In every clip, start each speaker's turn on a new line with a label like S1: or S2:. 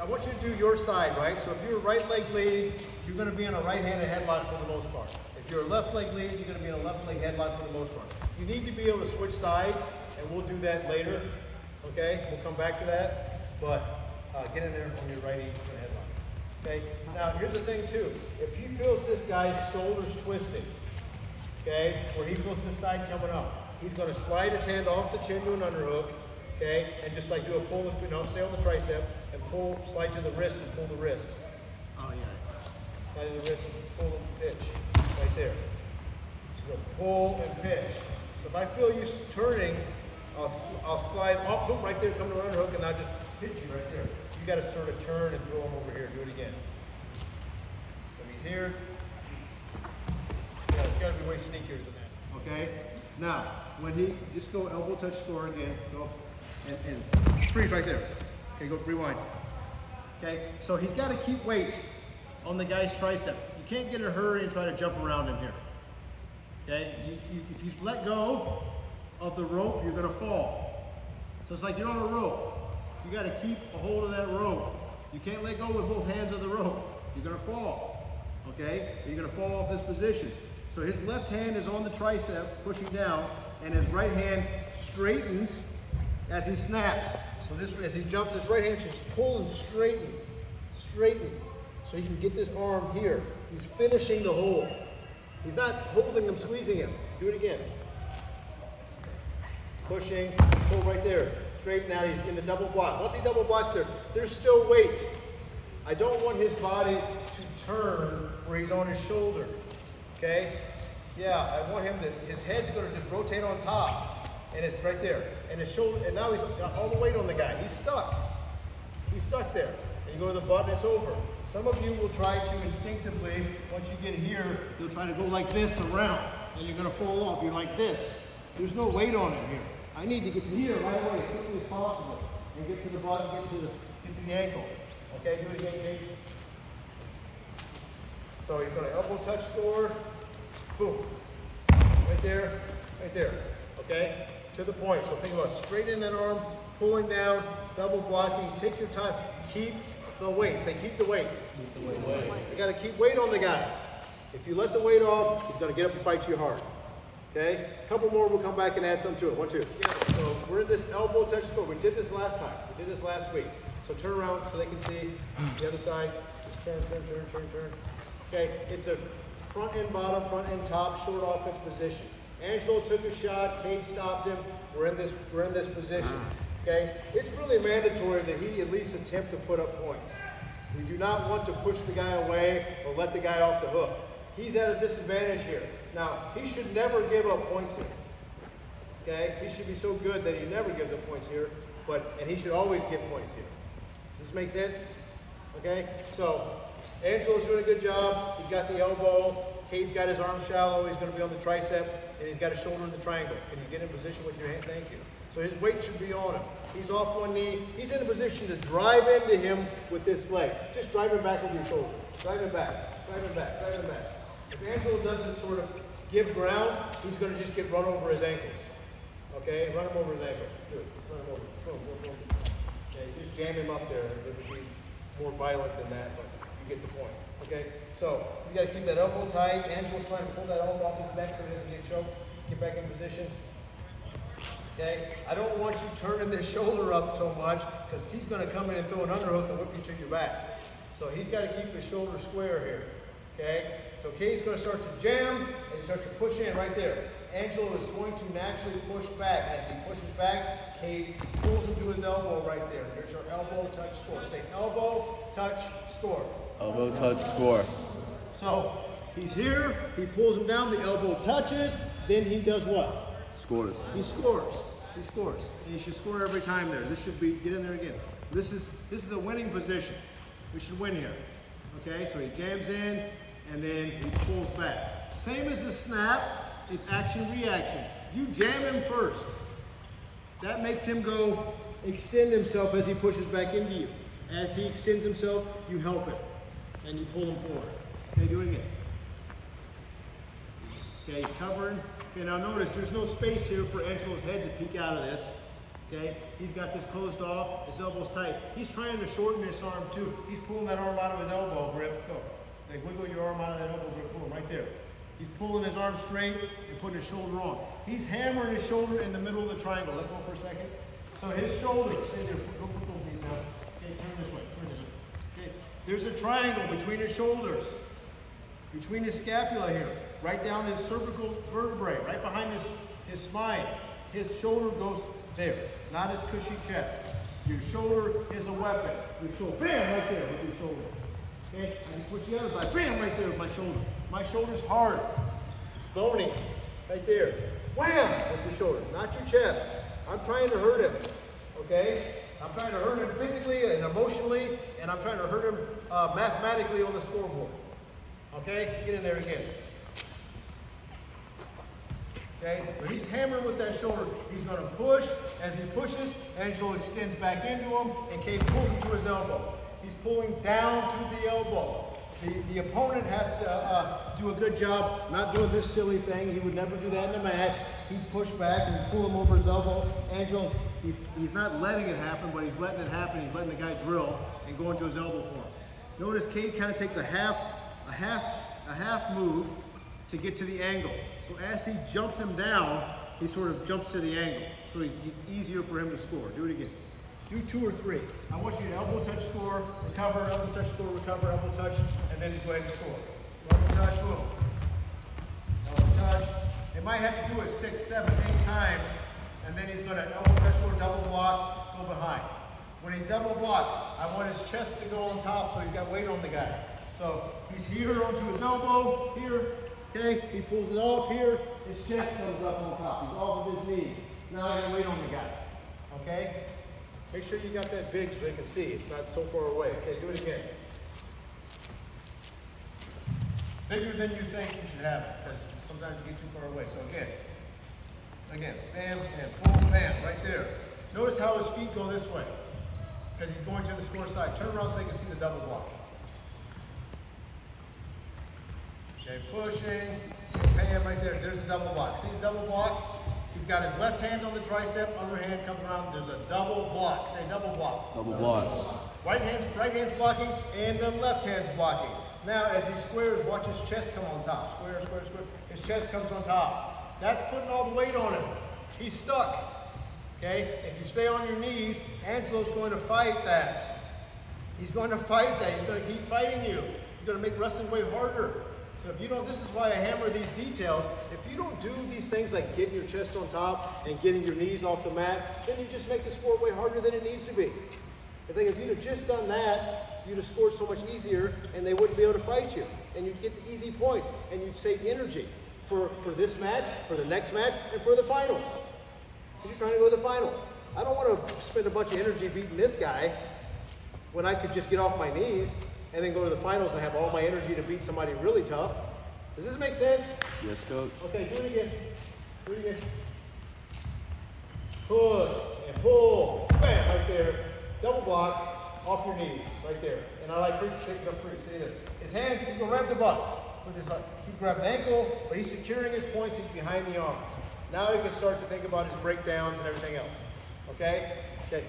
S1: I want you to do your side, right? So if you're right leg lead, you're going to be in a right-handed headlock for the most part. If you're a left leg lead, you're going to be in a left leg headlock for the most part. You need to be able to switch sides, and we'll do that later. Okay, we'll come back to that. But get in there on your righty headlock. Okay. Now here's the thing too. If he feels this guy's shoulders twisting, okay, where he feels this side coming up, he's going to slide his hand off the chin to an underhook. Okay, and just like do a pull, stay on the tricep and pull, slide to the wrist and pull the wrist. Oh yeah. Slide to the wrist and pull and pitch. Right there. So pull and pitch. So if I feel you turning, I'll slide up, boom, right there, come to an underhook, and I'll just pitch you right there. You got to sort of turn and throw him over here. Do it again. So he's here. Yeah, it's got to be way sneakier than that. Okay? Now, when he, just go elbow touch score again. Go. And freeze right there. Okay, go rewind. Okay, so he's got to keep weight on the guy's tricep. You can't get in a hurry and try to jump around him here. Okay, if you let go of the rope, you're going to fall. So it's like you're on a rope. You got to keep a hold of that rope. You can't let go with both hands of the rope. You're going to fall. Okay, you're going to fall off this position. So his left hand is on the tricep, pushing down, and his right hand straightens as he snaps. So this, as he jumps, his right hand just pull and straighten. So he can get this arm here. He's finishing the hold. He's not holding him, squeezing him. Do it again. Pushing, pull right there. Straighten out, he's in the double block. Once he double blocks there, there's still weight. I don't want his body to turn where he's on his shoulder. Okay? Yeah, I want him to, his head's gonna just rotate on top. And it's right there. And his shoulder, and now he's got all the weight on the guy. He's stuck. He's stuck there. And you go to the butt and it's over. Some of you will try to instinctively, once you get here, you'll try to go like this around. And you're gonna fall off. You're like this. There's no weight on him here. I need to get to here right away as quickly as possible. And get to the butt and get to the ankle. Okay, do it again, Kate. So you're gonna elbow touch score. Boom. Right there, right there. Okay? To the point. So think about straightening that arm, pulling down, double blocking. Take your time. Keep the weight. Say keep the weight. Keep the weight. You got to keep weight on the guy. If you let the weight off, he's going to get up and fight you hard. Okay? A couple more. We'll come back and add some to it. 1, 2. So we're in this elbow touch score. We did this last time. We did this last week. So turn around so they can see the other side. Just turn. Okay? It's a front end bottom, front end top, short offense position. Angelo took a shot, Cade stopped him, we're in this position, okay? It's really mandatory that he at least attempt to put up points. We do not want to push the guy away or let the guy off the hook. He's at a disadvantage here. Now, he should never give up points here, okay? He should be so good that he never gives up points here, and he should always get points here. Does this make sense? Okay, so Angelo's doing a good job. He's got the elbow. Cade's got his arm shallow. He's going to be on the tricep, and he's got his shoulder in the triangle. Can you get in position with your hand? Thank you. So his weight should be on him. He's off one knee. He's in a position to drive into him with this leg. Just drive him back with your shoulder. Drive him back. If Angelo doesn't sort of give ground, he's going to just get run over his ankles. Okay? Run him over his ankle. Do it. Run him over. Boom. Okay, just jam him up there. It would be more violent than that, but you get the point. Okay? So you got to keep that elbow tight. Angelo's trying to pull that elbow off his neck so he doesn't get choked. Get back in position. Okay? I don't want you turning this shoulder up so much because he's going to come in and throw an underhook and whip you to your back. So he's got to keep his shoulder square here. Okay? So Cade's going to start to jam and he starts to push in right there. Angelo is going to naturally push back. As he pushes back, Cade pulls him to his elbow right there. There's your elbow touch score. Say elbow touch score.
S2: Elbow touch score.
S1: So he's here, he pulls him down, the elbow touches, then he does what?
S2: Scores.
S1: He scores. And you should score every time there. This should be, get in there again. This is a winning position. We should win here. Okay, so he jams in and then he pulls back. Same as the snap, it's action-reaction. You jam him first. That makes him go extend himself as he pushes back into you. As he extends himself, you help him. And you pull him forward. Okay, doing it. Okay, he's covering. Okay, now notice there's no space here for Angelo's head to peek out of this. Okay, he's got this closed off, his elbow's tight. He's trying to shorten this arm too. He's pulling that arm out of his elbow grip. Go. Like wiggle your arm out of that elbow grip. Pull him right there. He's pulling his arm straight and putting his shoulder on. He's hammering his shoulder in the middle of the triangle. Let go for a second. So his shoulder, stay there, go put those knees out. Okay, turn this way, turn this way. Okay, there's a triangle between his shoulders, between his scapula here, right down his cervical vertebrae, right behind his spine. His shoulder goes there, not his cushy chest. Your shoulder is a weapon. Your shoulder, bam, right there with your shoulder. Okay, and switch the other side, bam, right there with my shoulder. My shoulder's hard, it's bony, right there. Wham, with your shoulder, not your chest. I'm trying to hurt him, okay? I'm trying to hurt him physically and emotionally, and I'm trying to hurt him mathematically on the scoreboard. Okay, get in there again. Okay, so he's hammering with that shoulder. He's going to push. As he pushes, Angelo extends back into him, and Cade pulls him to his elbow. He's pulling down to the elbow. The opponent has to do a good job not doing this silly thing. He would never do that in a match. He'd push back and pull him over his elbow. Angelo's, he's not letting it happen, but he's letting it happen. He's letting the guy drill and go into his elbow for him. Notice Cade kind of takes a half move to get to the angle. So as he jumps him down, he sort of jumps to the angle. So he's easier for him to score. Do it again. Do 2 or 3. I want you to elbow touch, score, recover, elbow touch, score, recover, elbow touch, and then go ahead and score. So elbow touch, boom. Elbow touch. They might have to do it 6, 7, 8 times, and then he's going to elbow touch, score, double block, go behind. When he double blocks, I want his chest to go on top so he's got weight on the guy. So he's here onto his elbow, here, okay? He pulls it off here, his chest comes up on top. He's off of his knees. Now I got weight on the guy, okay? Make sure you got that big so they can see. It's not so far away. Okay, do it again. Bigger than you think you should have it, because sometimes you get too far away. So again, bam, and boom, bam, right there. Notice how his feet go this way, because he's going to the score side. Turn around so you can see the double block. Okay, pushing, bam, right there. There's a double block. See the double block? He's got his left hand on the tricep, other hand comes around. There's a double block. Say double block.
S2: Double block.
S1: Right hand's blocking, and the left hand's blocking. Now, as he squares, watch his chest come on top. Square, square, square. His chest comes on top. That's putting all the weight on him. He's stuck. Okay? If you stay on your knees, Angelo's going to fight that. He's going to fight that. He's going to keep fighting you. He's going to make wrestling way harder. So if you don't, this is why I hammer these details. If you don't do these things like getting your chest on top and getting your knees off the mat, then you just make the sport way harder than it needs to be. It's like if you'd have just done that, you'd have scored so much easier and they wouldn't be able to fight you. And you'd get the easy points and you'd save energy for this match, for the next match, and for the finals. You're trying to go to the finals. I don't want to spend a bunch of energy beating this guy when I could just get off my knees and then go to the finals and have all my energy to beat somebody really tough. Does this make sense?
S2: Yes, coach.
S1: Okay, do it again. Do it again. Push and pull. Bam, right there. Double block off your knees, right there. And I like Chris to take it up free. See there. His hand, he's going to grab the butt with his heart. He grabbed an ankle, but he's securing his points. He's behind the arm. Now he can start to think about his breakdowns and everything else. Okay? Okay.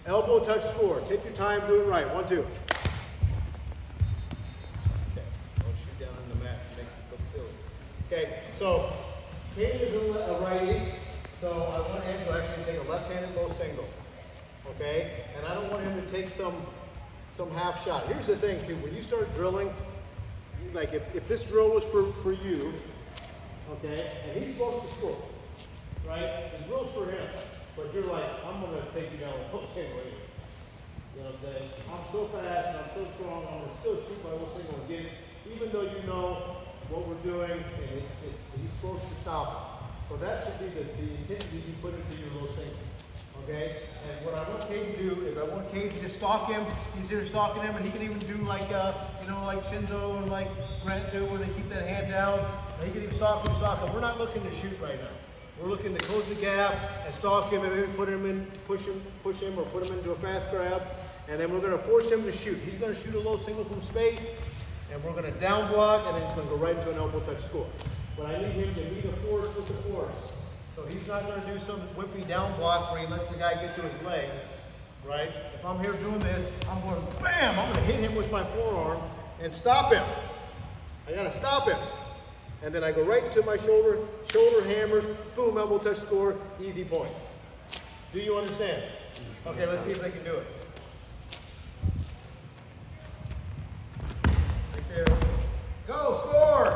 S1: Elbow touch, score. Take your time, do it right. 1, 2. Okay, so Cade is a righty, so I want him to actually take a left-handed low single. Okay, and I don't want him to take some half shot. Here's the thing, too. When you start drilling, like if this drill was for you, okay, and he's supposed to score, right? The drill's for him, but you're like, I'm gonna take you down a low single. You know what I'm saying? I'm so fast, I'm so strong, I'm gonna still shoot my low single again, even though you know what we're doing, and he's supposed to solve it. So that should be the intensity you put into your low single. Okay? And what I want Cade to do is I want Cade to just stalk him. He's here stalking him, and he can even do like, like Shinzo and like Grant do, where they keep that hand down. And he can even stalk him. We're not looking to shoot right now. We're looking to close the gap and stalk him and maybe put him in, push him, or put him into a fast grab. And then we're going to force him to shoot. He's going to shoot a low single from space. And we're going to down block, and then he's going to go right into an elbow touch score. But I need him to meet a force with the force. So he's not going to do some whippy down block where he lets the guy get to his leg, right? If I'm here doing this, I'm going, bam, I'm going to hit him with my forearm and stop him. I got to stop him. And then I go right into my shoulder hammers, boom, elbow touch score, easy points. Do you understand? Okay, let's see if they can do it. Right there. Go, score!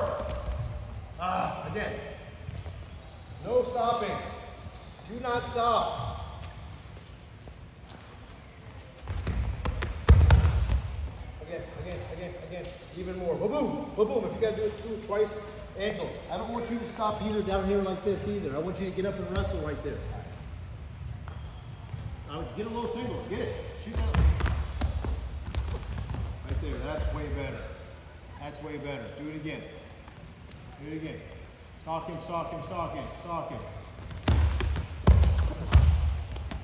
S1: Again. No stopping. Do not stop. Again. Even more. Ba-boom, ba-boom. If you got to do it twice, Angel, I don't want you to stop either down here like this either. I want you to get up and wrestle right there. Now get a low single. Get it. Shoot that. Right there. That's way better. That's way better. Do it again. Do it again. Stalk him.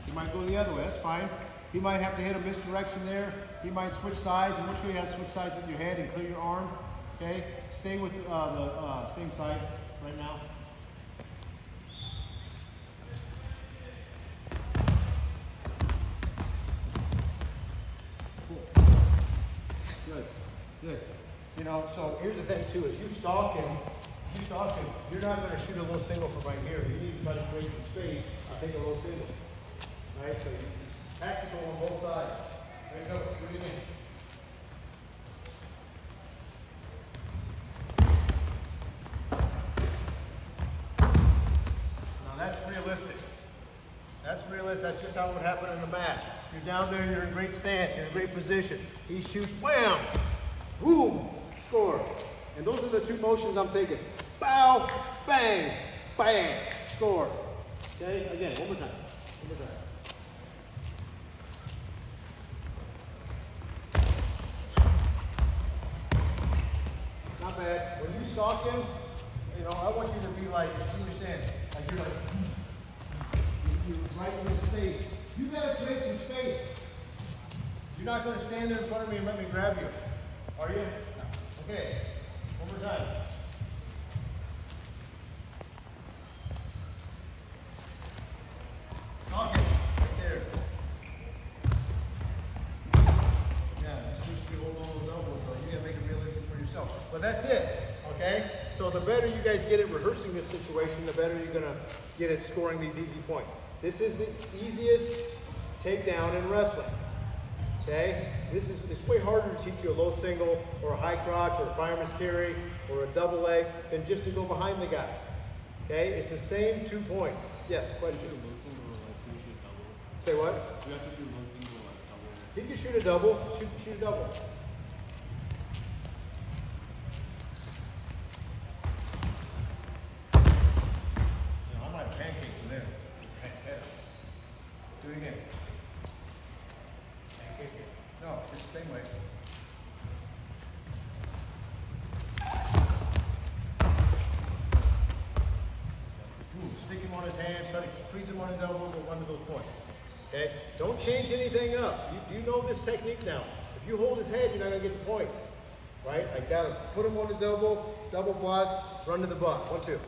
S1: You might go the other way. That's fine. He might have to hit a misdirection there. He might switch sides, and we'll show you how to switch sides with your head and clear your arm. Okay? Stay with the same side right now. Cool. Good. You know, so here's the thing too, if you stalk him, you're not going to shoot a low single from right here. You need to try to create some space. I'll take a low single. Right? So it's tactical on both sides. There you go. Do it again. Now that's realistic. That's realistic. That's just how it would happen in the match. You're down there, you're in great stance, you're in great position. He shoots, wham! Boom! Score. And those are the two motions I'm taking. Bow, bang, bang, score. Okay, again, one more time. Not bad. When you stalk him, you know, I want you to be like, you understand, like you're like, you're right in his face. You gotta create some space. You're not gonna stand there in front of me and let me grab you. Are you? Okay. One more time. Stalk him. Right there. Yeah, just push you hold all those elbows, so you gotta make it realistic for yourself. But that's it. Okay? So the better you guys get at rehearsing this situation, the better you're gonna get at scoring these easy points. This is the easiest takedown in wrestling. Okay? It's way harder to teach you a low single or a high crotch or a fireman's carry or a double leg than just to go behind the guy. Okay? It's the same 2 points. Yes, question. Say what?
S2: You have to do low single like double.
S1: He can shoot a double. Shoot a double. You know, I might have pancakes from there. Do it again. Pancake it. No, just the same way. Stick him on his hand, try to freeze him on his elbow with one of those points. Okay? Don't change anything up. You know this technique now. If you hold his head, you're not going to get the points. Right? I got to put him on his elbow, double block, run to the butt. 1, 2.